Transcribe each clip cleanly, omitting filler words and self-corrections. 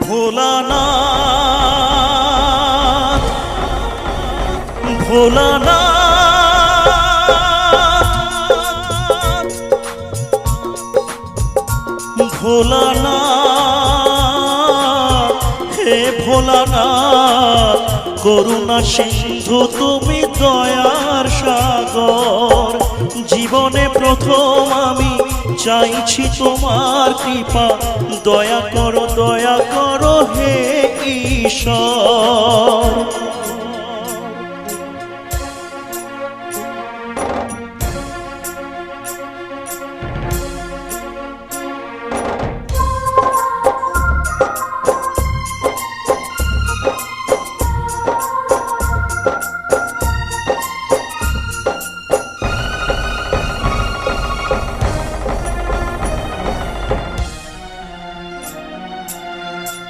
ভোলানাথ ভোলানাথ ভোলানাথ হে ভোলানাথ করুণা সিন্ধু তুমি দয়ার সাগর জীবনে প্রথম আমি চাইছি তোমার কৃপা দয়া করো হে ঈশ্বর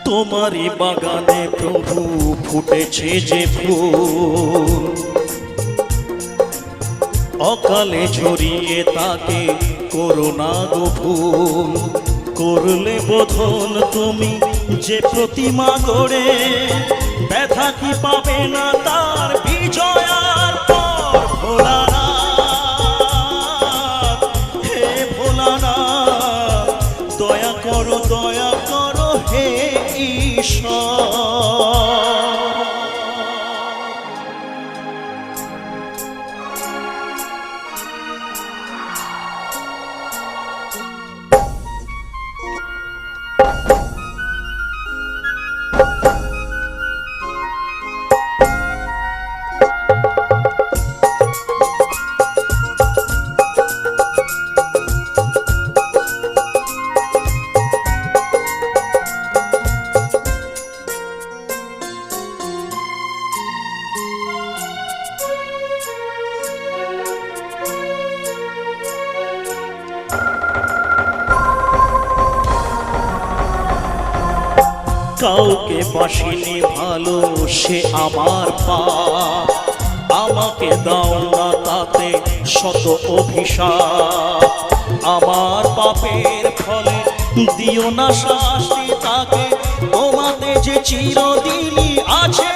তোমারই বাগানে প্রভু ফুটেছে যে ফুল অকালে ঝরিয়ে তাকে করোনা গো ভুল করলে বোধন তুমি যে প্রতিমা গড়ে ব্যথা কি পাবে না তার বিজয়ার পর ভোলানাথ হে ভোলানাথ দয়া করো হে ঈশ্বর কাউকে বাসিনি ভালো সে আমার পাপ আমাকে দাও না তাতে শত অভিশাপ আমার পাপের ফলে দিও না শাস্তি তাকে তোমাতে যে চিরদিনই আছে